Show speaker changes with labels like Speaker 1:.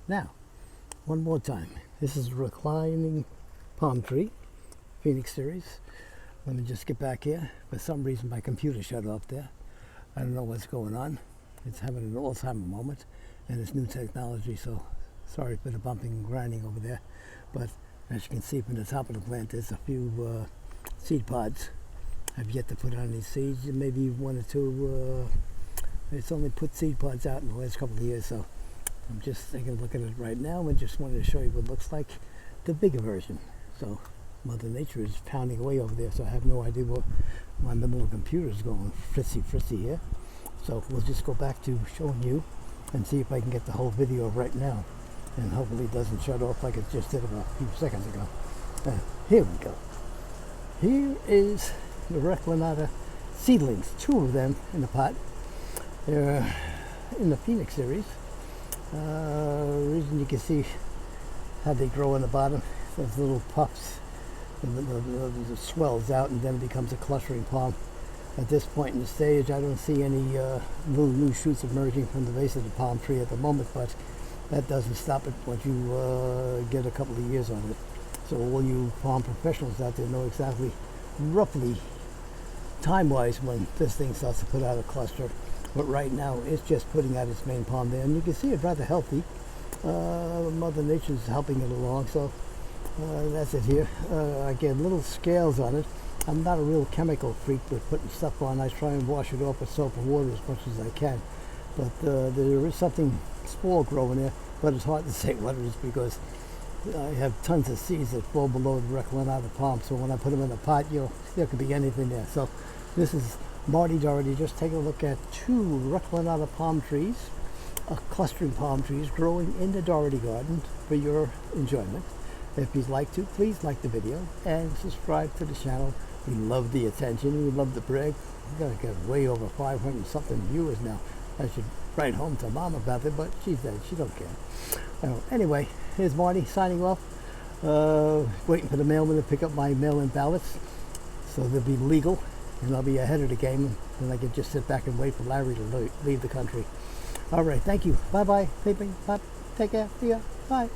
Speaker 1: Now, one more time. This is Reclining Palm Tree, Phoenix series. Let me just get back here. For some reason my computer shut off there. I don't know what's going on. It's having an Alzheimer moment, and it's new technology, so sorry for the bumping and grinding over there. But as you can see from the top of the plant, there's a few seed pods. I've yet to put on these seeds, maybe one or two. It's only put seed pods out in the last couple of years, so I'm just taking a look at it right now and just wanted to show you what it looks like, the bigger version. So Mother Nature is pounding away over there, so I have no idea what my little computer is going fritzy here. So we'll just go back to showing you and see if I can get the whole video right now, and hopefully it doesn't shut off like it just did about a few seconds ago. Here we go. Here is the Reclinata seedlings, 2 of them in the pot. They're in the Phoenix series. Reason you can see how they grow in the bottom, those little puffs, and it swells out and then it becomes a clustering palm. At this point in the stage, I don't see any little new shoots emerging from the base of the palm tree at the moment, but that doesn't stop it once you get a couple of years on it. So all you palm professionals out there know exactly, roughly, time-wise, when this thing starts to put out a cluster. But right now, it's just putting out its main palm there, and you can see it's rather healthy. Mother Nature's helping it along, so that's it here. I get little scales on it. I'm not a real chemical freak with putting stuff on. I try and wash it off with soap and water as much as I can. But there is something small growing there, but it's hard to say what it is because I have tons of seeds that fall below the Reclinata palm, so when I put them in a pot, there could be anything there. So this is Marty Dougherty just taking a look at 2 Reclinata palm trees, clustering palm trees growing in the Dougherty garden for your enjoyment. If you'd like to, please like the video and subscribe to the channel. We love the attention. We love the brag. We've got to get way over 500 something viewers now. I should write home to Mom about it, but she's dead. She don't care. Anyway, here's Marty signing off. Waiting for the mailman to pick up my mail-in ballots, so they'll be legal, and I'll be ahead of the game, and I can just sit back and wait for Larry to leave the country. All right, thank you. Bye-bye. Take care. See ya. Bye.